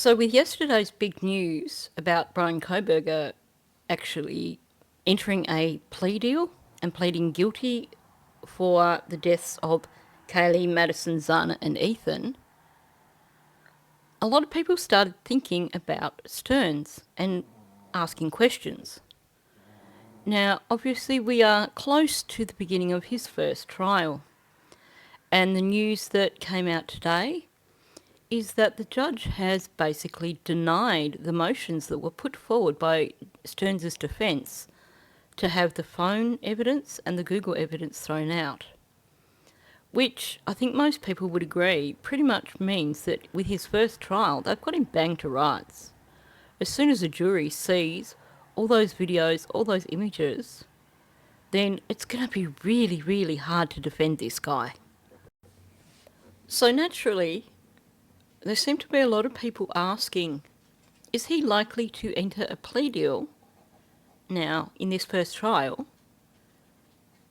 So with yesterday's big news about Brian Kohberger actually entering a plea deal and pleading guilty for the deaths of Kaylee, Madison, Zana and Ethan, a lot of people started thinking about Stearns and asking questions. Now, obviously we are close to the beginning of his first trial, and the news that came out today is that the judge has basically denied the motions that were put forward by Stearns' defence to have the phone evidence and the Google evidence thrown out, which I think most people would agree pretty much means that with his first trial, they've got him banged to rights. As soon as a jury sees all those videos, all those images, then it's going to be really, really hard to defend this guy. So naturally, there seem to be a lot of people asking, is he likely to enter a plea deal now in this first trial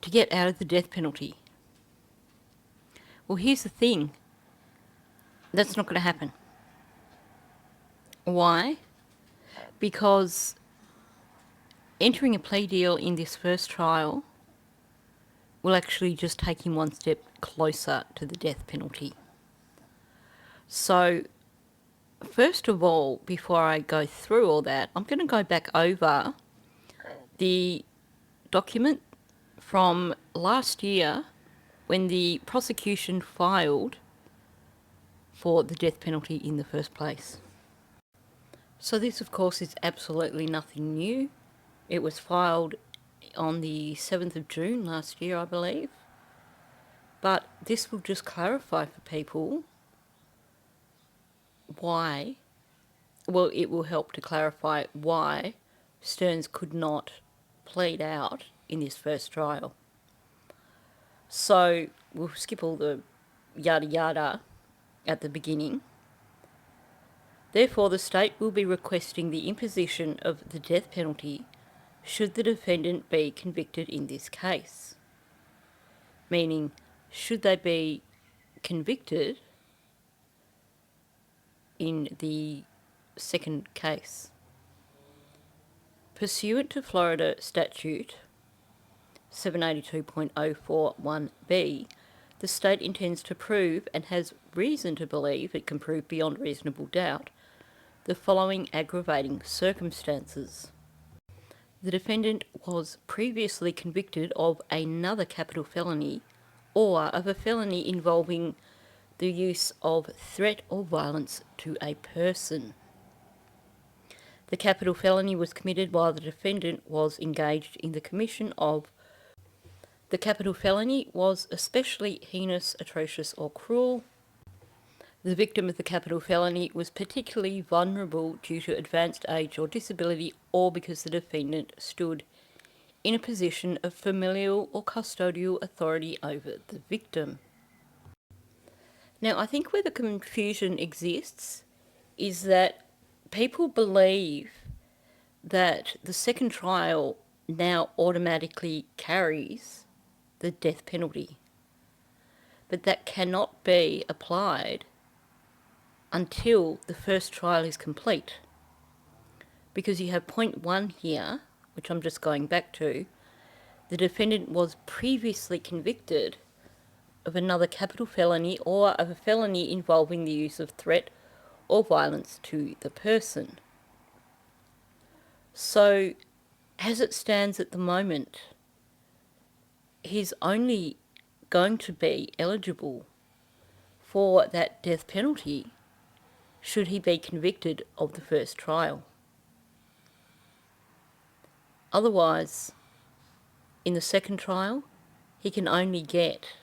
to get out of the death penalty? Well, here's the thing. That's not going to happen. Why? Because entering a plea deal in this first trial will actually just take him one step closer to the death penalty. So, first of all, before I go through all that, I'm going to go back over the document from last year when the prosecution filed for the death penalty in the first place. So this, of course, is absolutely nothing new. It was filed on the 7th of June last year, I believe. But this will just clarify for people why, well, it will help to clarify why Stearns could not plead out in this first trial. So we'll skip all the yada yada at the beginning. Therefore, the state will be requesting the imposition of the death penalty should the defendant be convicted in this case. Meaning, should they be convicted in the second case. Pursuant to Florida Statute 782.041b, the state intends to prove and has reason to believe it can prove beyond reasonable doubt the following aggravating circumstances. The defendant was previously convicted of another capital felony or of a felony involving the use of threat or violence to a person. The capital felony was committed while the defendant was engaged in the commission of. The capital felony was especially heinous, atrocious or cruel. The victim of the capital felony was particularly vulnerable due to advanced age or disability or because the defendant stood in a position of familial or custodial authority over the victim. Now, I think where the confusion exists is that people believe that the second trial now automatically carries the death penalty, but that cannot be applied until the first trial is complete. Because you have point 1 here, which I'm just going back to, the defendant was previously convicted of another capital felony or of a felony involving the use of threat or violence to the person. So, as it stands at the moment, he's only going to be eligible for that death penalty should he be convicted of the first trial. Otherwise, in the second trial, he can only get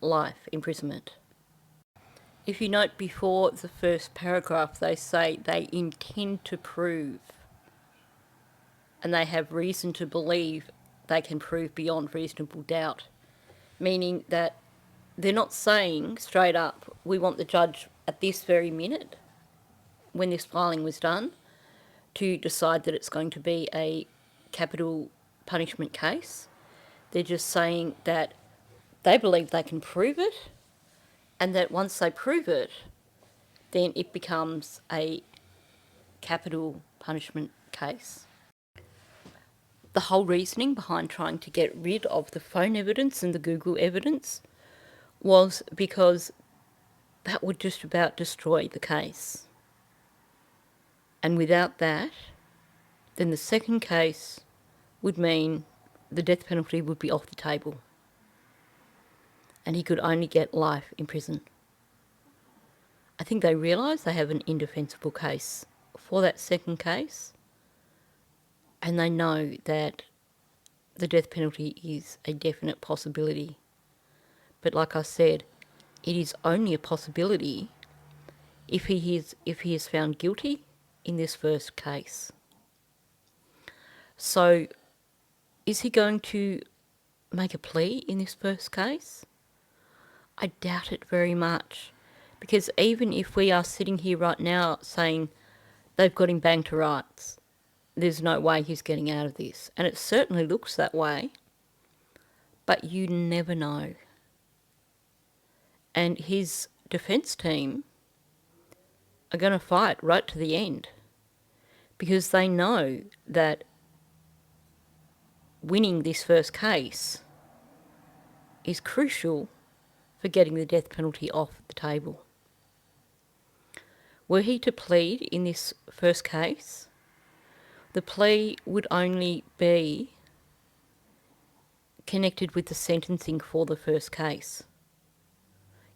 life imprisonment. If you note before the first paragraph, they say they intend to prove, and they have reason to believe they can prove beyond reasonable doubt, meaning that they're not saying straight up, we want the judge at this very minute, when this filing was done, to decide that it's going to be a capital punishment case. They're just saying that they believe they can prove it, and that once they prove it, then it becomes a capital punishment case. The whole reasoning behind trying to get rid of the phone evidence and the Google evidence was because that would just about destroy the case. And without that, then the second case would mean the death penalty would be off the table. And he could only get life in prison. I think they realise they have an indefensible case for that second case. And they know that the death penalty is a definite possibility. But like I said, it is only a possibility if he is found guilty in this first case. So, is he going to make a plea in this first case? I doubt it very much, because even if we are sitting here right now saying they've got him banged to rights, there's no way he's getting out of this. And it certainly looks that way, but you never know. And his defence team are going to fight right to the end, because they know that winning this first case is crucial for getting the death penalty off the table. Were he to plead in this first case, the plea would only be connected with the sentencing for the first case.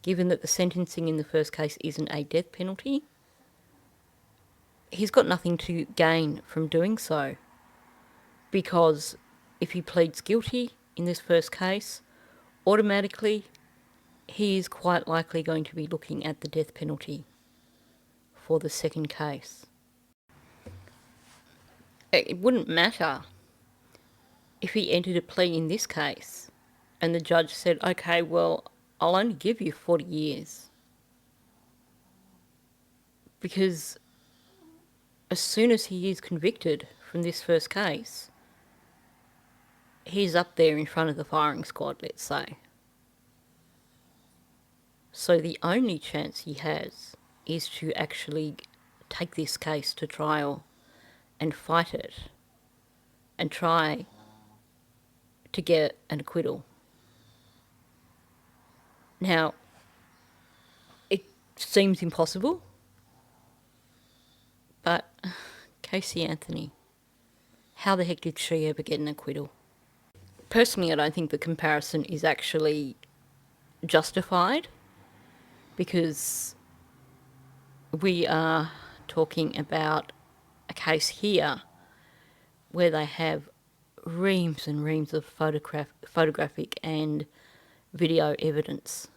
Given that the sentencing in the first case isn't a death penalty, he's got nothing to gain from doing so, because if he pleads guilty in this first case, automatically he is quite likely going to be looking at the death penalty for the second case. It wouldn't matter if he entered a plea in this case and the judge said, okay, well, I'll only give you 40 years. Because as soon as he is convicted from this first case, he's up there in front of the firing squad, let's say. So the only chance he has is to actually take this case to trial and fight it and try to get an acquittal. Now, it seems impossible, but Casey Anthony, how the heck did she ever get an acquittal? Personally, I don't think the comparison is actually justified, because we are talking about a case here where they have reams and reams of photographic and video evidence.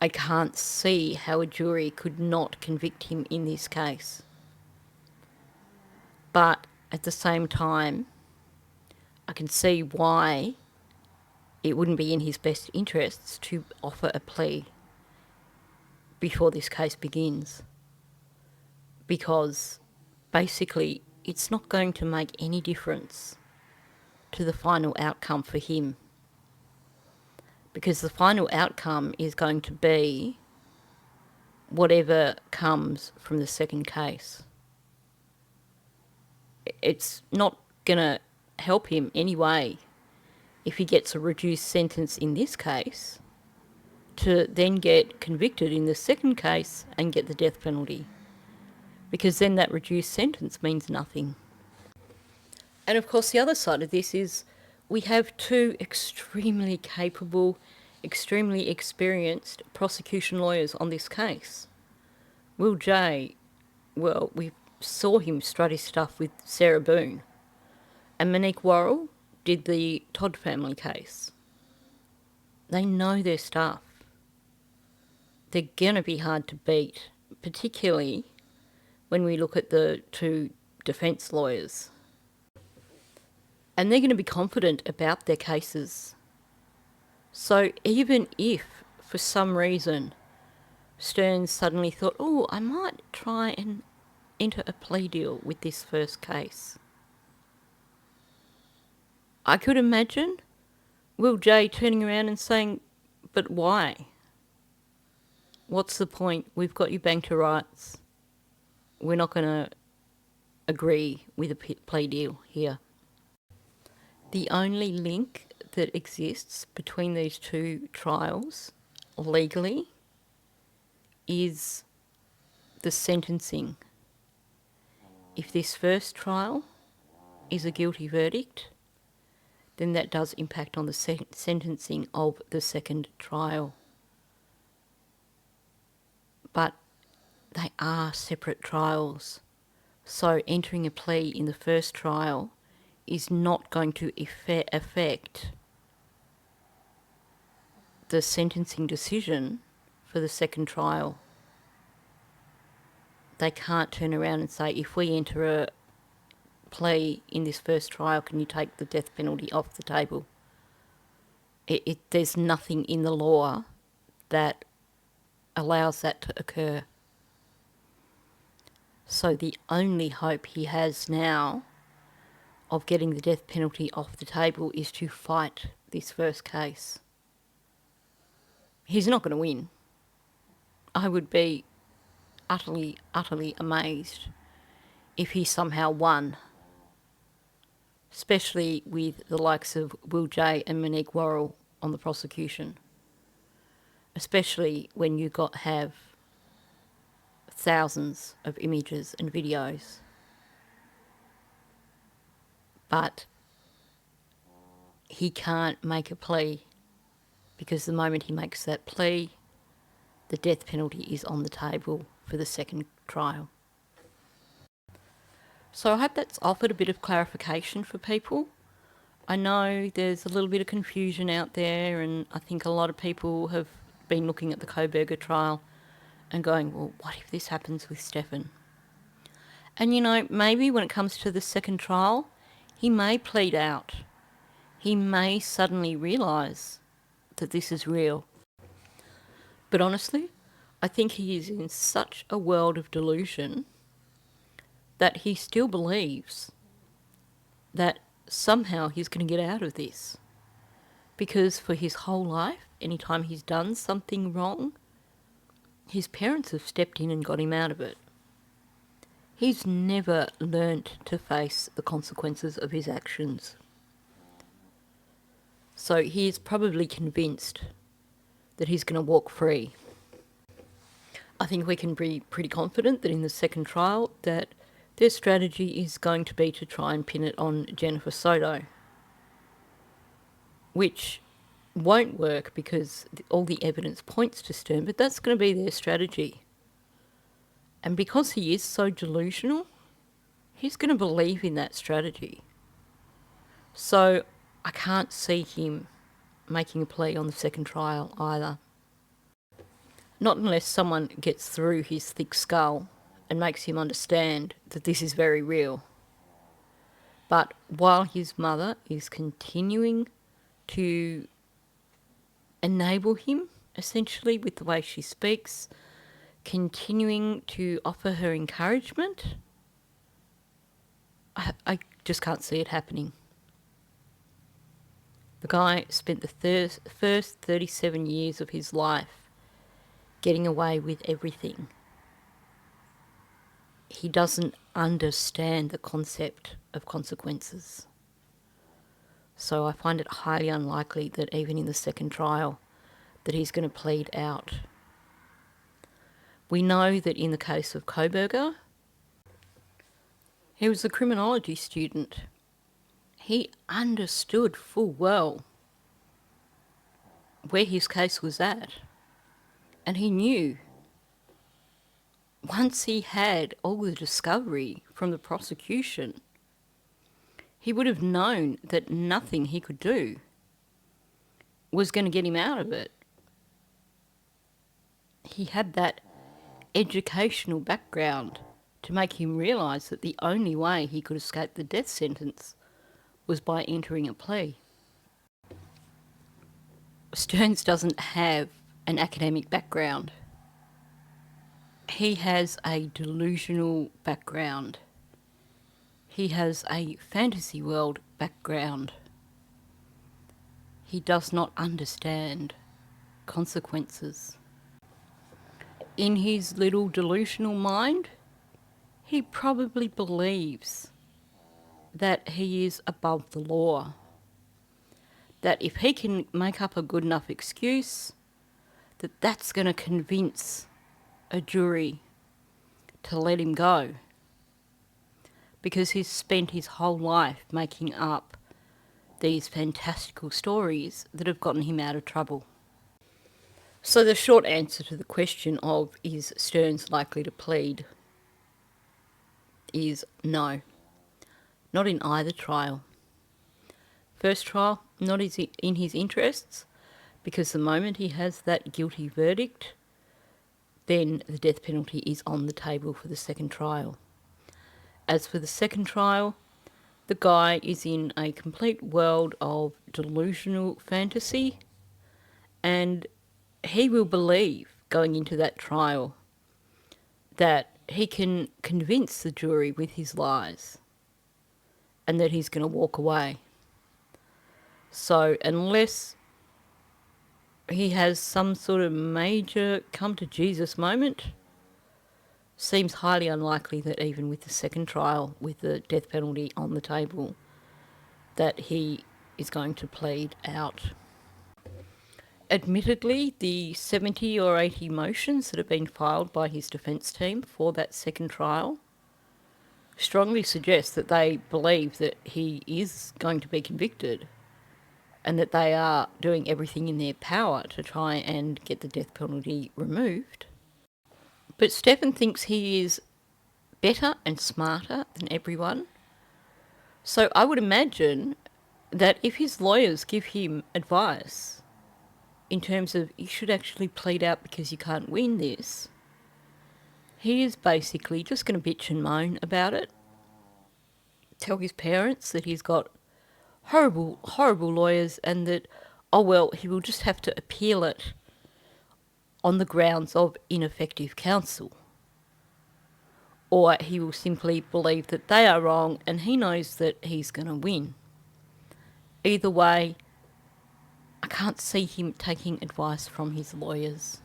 I can't see how a jury could not convict him in this case. But at the same time, I can see why it wouldn't be in his best interests to offer a plea before this case begins. Because basically it's not going to make any difference to the final outcome for him. Because the final outcome is going to be whatever comes from the second case. It's not going to help him anyway if he gets a reduced sentence in this case to then get convicted in the second case and get the death penalty, because then that reduced sentence means nothing. And of course the other side of this is we have two extremely capable, extremely experienced prosecution lawyers on this case. Will J, well, we saw him strut his stuff with Sarah Boone, and Monique Worrell did the Todd family case. They know their stuff. They're going to be hard to beat, particularly when we look at the two defence lawyers. And they're going to be confident about their cases. So even if, for some reason, Stearns suddenly thought, oh, I might try and enter a plea deal with this first case, I could imagine Will J turning around and saying, but why? What's the point? We've got you banged to rights. we're not going to agree with a plea deal here. The only link that exists between these two trials legally is the sentencing. If this first trial is a guilty verdict, then that does impact on the sentencing of the second trial. But they are separate trials. So entering a plea in the first trial is not going to affect the sentencing decision for the second trial. They can't turn around and say, if we enter a plea in this first trial, can you take the death penalty off the table? There's nothing in the law that allows that to occur. So the only hope he has now of getting the death penalty off the table is to fight this first case. He's not going to win. I would be utterly amazed if he somehow won, especially with the likes of Will J and Monique Worrell on the prosecution, especially when you have thousands of images and videos. But he can't make a plea, because the moment he makes that plea, the death penalty is on the table for the second trial. So I hope that's offered a bit of clarification for people. I know there's a little bit of confusion out there, and I think a lot of people have been looking at the Kohberger trial and going, well, what if this happens with Stefan? And, maybe when it comes to the second trial, he may plead out. He may suddenly realise that this is real. But honestly, I think he is in such a world of delusion that he still believes that somehow he's going to get out of this. Because for his whole life, anytime he's done something wrong, his parents have stepped in and got him out of it. He's never learnt to face the consequences of his actions. So he is probably convinced that he's going to walk free. I think we can be pretty confident that in the second trial that their strategy is going to be to try and pin it on Jennifer Soto, which won't work because all the evidence points to Stern, but that's going to be their strategy. And because he is so delusional, he's going to believe in that strategy. So I can't see him making a plea on the second trial either. Not unless someone gets through his thick skull and makes him understand that this is very real. But while his mother is continuing to enable him, essentially, with the way she speaks, continuing to offer her encouragement, I just can't see it happening. The guy spent the first 37 years of his life getting away with everything. He doesn't understand the concept of consequences. So I find it highly unlikely that even in the second trial that he's going to plead out. We know that in the case of Kohberger, he was a criminology student. He understood full well where his case was at. And he knew, once he had all the discovery from the prosecution, he would have known that nothing he could do was going to get him out of it. He had that educational background to make him realise that the only way he could escape the death sentence was by entering a plea. Stearns doesn't have an academic background. He has a delusional background. He has a fantasy world background. He does not understand consequences. In his little delusional mind, he probably believes that he is above the law. That if he can make up a good enough excuse, that's going to convince a jury to let him go. Because he's spent his whole life making up these fantastical stories that have gotten him out of trouble. So the short answer to the question of is Stearns likely to plead is no. Not in either trial. First trial, not in his interests, because the moment he has that guilty verdict, then the death penalty is on the table for the second trial. As for the second trial, the guy is in a complete world of delusional fantasy, and he will believe, going into that trial, that he can convince the jury with his lies and that he's going to walk away. So unless he has some sort of major come-to-Jesus moment, seems highly unlikely that even with the second trial, with the death penalty on the table, that he is going to plead out. Admittedly, the 70 or 80 motions that have been filed by his defence team for that second trial strongly suggest that they believe that he is going to be convicted and that they are doing everything in their power to try and get the death penalty removed. But Stefan thinks he is better and smarter than everyone. So I would imagine that if his lawyers give him advice in terms of you should actually plead out because you can't win this, he is basically just going to bitch and moan about it, tell his parents that he's got horrible, horrible lawyers and that, oh well, he will just have to appeal it on the grounds of ineffective counsel. Or he will simply believe that they are wrong and he knows that he's going to win. Either way, I can't see him taking advice from his lawyers.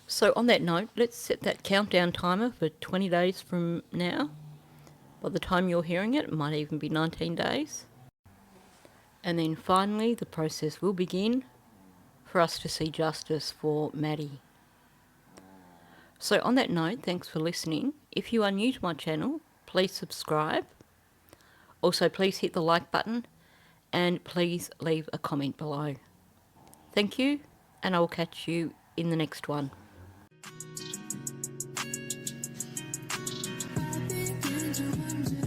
So on that note, let's set that countdown timer for 20 days from now. By the time you're hearing it, it might even be 19 days. And then finally, the process will begin for us to see justice for Maddie. So on that note, thanks for listening. If you are new to my channel, please subscribe. Also, please hit the like button and please leave a comment below. Thank you, and I will catch you in the next one. I've been to wonder